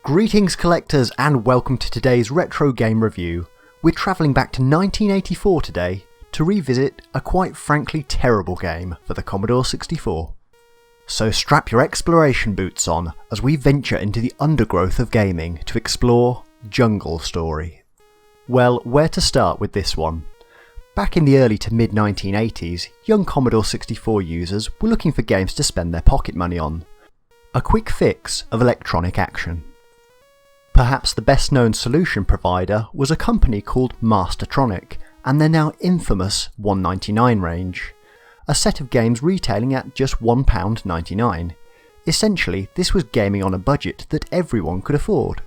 Greetings collectors and welcome to today's retro game review. We're travelling back to 1984 today to revisit a quite frankly terrible game for the Commodore 64. So strap your exploration boots on as we venture into the undergrowth of gaming to explore Jungle Story. Well, where to start with this one? Back in the early to mid 1980s, young Commodore 64 users were looking for games to spend their pocket money on. A quick fix of electronic action. Perhaps the best known solution provider was a company called Mastertronic and their now infamous $1.99 range, a set of games retailing at just £1.99. Essentially, this was gaming on a budget that everyone could afford.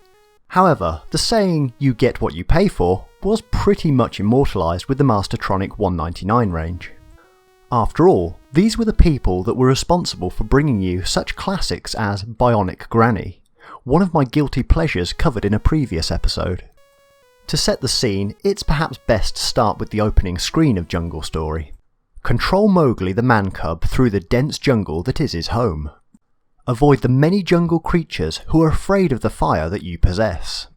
However, the saying "you get what you pay for" was pretty much immortalised with the Mastertronic $1.99 range. After all, these were the people that were responsible for bringing you such classics as Bionic Granny, one of my guilty pleasures covered in a previous episode. To set the scene, it's perhaps best to start with the opening screen of Jungle Story. Control Mowgli the man-cub through the dense jungle that is his home. Avoid the many jungle creatures who are afraid of the fire that you possess.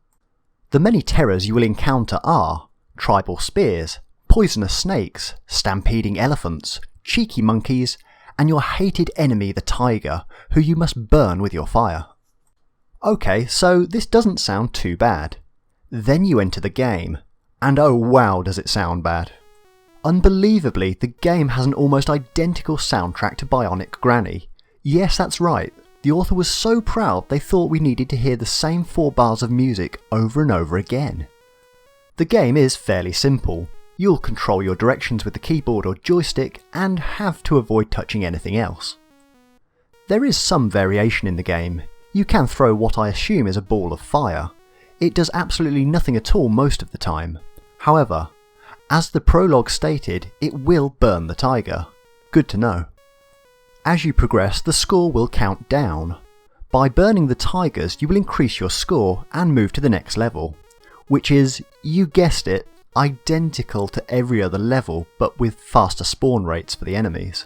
The many terrors you will encounter are tribal spears, poisonous snakes, stampeding elephants, cheeky monkeys, and your hated enemy the tiger, who you must burn with your fire. Okay, so this doesn't sound too bad. Then you enter the game, and oh wow does it sound bad. Unbelievably, the game has an almost identical soundtrack to Bionic Granny. Yes, that's right, the author was so proud they thought we needed to hear the same 4 bars of music over and over again. The game is fairly simple. You'll control your directions with the keyboard or joystick and have to avoid touching anything else. There is some variation in the game. You can throw what I assume is a ball of fire. It does absolutely nothing at all most of the time. However, as the prologue stated, it will burn the tiger. Good to know. As you progress, the score will count down. By burning the tigers, you will increase your score and move to the next level, which is, you guessed it, identical to every other level but with faster spawn rates for the enemies.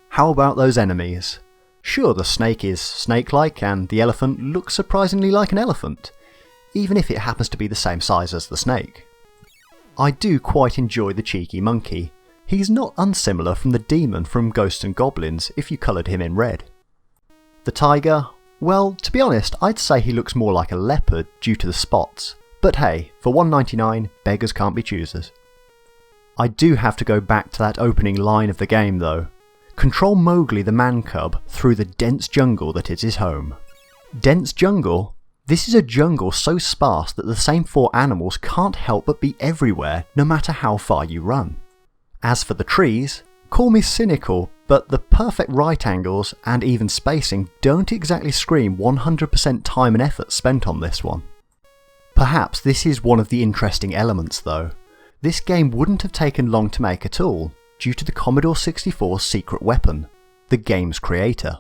How about those enemies? Sure, the snake is snake-like and the elephant looks surprisingly like an elephant, even if it happens to be the same size as the snake. I do quite enjoy the cheeky monkey. He's not unsimilar from the demon from Ghosts and Goblins if you coloured him in red. The tiger? Well, to be honest, I'd say he looks more like a leopard due to the spots, but hey, for $1.99, beggars can't be choosers. I do have to go back to that opening line of the game though. Control Mowgli the man-cub through the dense jungle that is his home. Dense jungle? This is a jungle so sparse that the same 4 animals can't help but be everywhere no matter how far you run. As for the trees, call me cynical, but the perfect right angles and even spacing don't exactly scream 100% time and effort spent on this one. Perhaps this is one of the interesting elements though. This game wouldn't have taken long to make at all, due to the Commodore 64's secret weapon, the game's creator.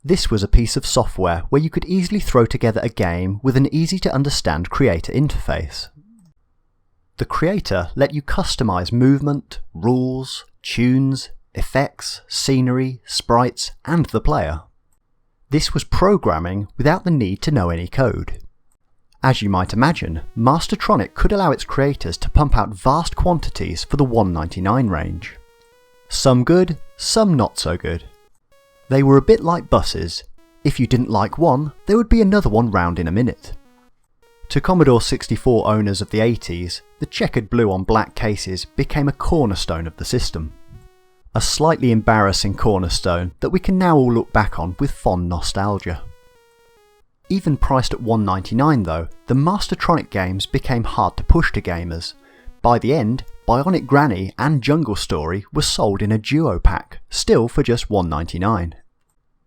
This was a piece of software where you could easily throw together a game with an easy to understand creator interface. The creator let you customise movement, rules, tunes, effects, scenery, sprites, and the player. This was programming without the need to know any code. As you might imagine, Mastertronic could allow its creators to pump out vast quantities for the $1.99 range. Some good, some not so good. They were a bit like buses. If you didn't like one, there would be another one round in a minute. To Commodore 64 owners of the 80s, the checkered blue on black cases became a cornerstone of the system. A slightly embarrassing cornerstone that we can now all look back on with fond nostalgia. Even priced at $1.99 though, the Mastertronic games became hard to push to gamers. By the end, Bionic Granny and Jungle Story were sold in a duo pack, still for just $1.99.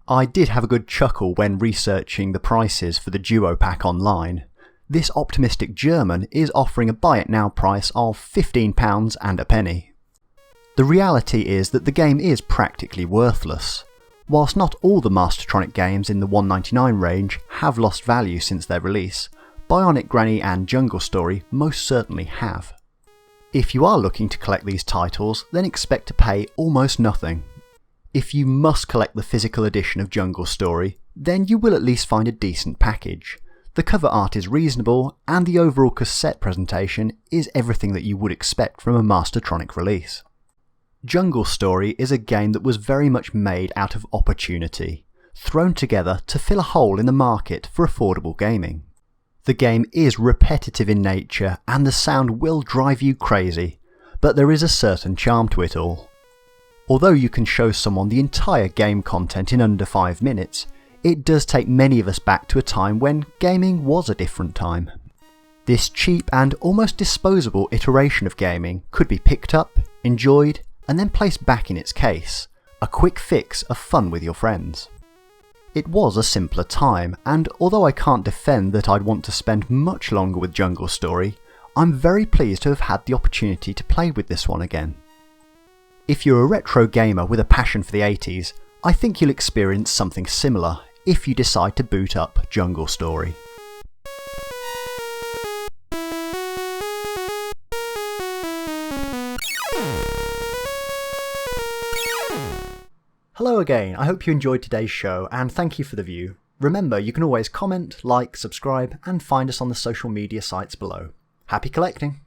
I did have a good chuckle when researching the prices for the duo pack online. This optimistic German is offering a buy it now price of £15 and a penny. The reality is that the game is practically worthless. Whilst not all the Mastertronic games in the $1.99 range have lost value since their release, Bionic Granny and Jungle Story most certainly have. If you are looking to collect these titles, then expect to pay almost nothing. If you must collect the physical edition of Jungle Story, then you will at least find a decent package. The cover art is reasonable, and the overall cassette presentation is everything that you would expect from a Mastertronic release. Jungle Story is a game that was very much made out of opportunity, thrown together to fill a hole in the market for affordable gaming. The game is repetitive in nature and the sound will drive you crazy, but there is a certain charm to it all. Although you can show someone the entire game content in under 5 minutes, it does take many of us back to a time when gaming was a different time. This cheap and almost disposable iteration of gaming could be picked up, enjoyed, and then placed back in its case, a quick fix of fun with your friends. It was a simpler time, and although I can't defend that I'd want to spend much longer with Jungle Story, I'm very pleased to have had the opportunity to play with this one again. If you're a retro gamer with a passion for the 80s, I think you'll experience something similar if you decide to boot up Jungle Story. Hello again, I hope you enjoyed today's show and thank you for the view. Remember, you can always comment, like, subscribe and find us on the social media sites below. Happy collecting!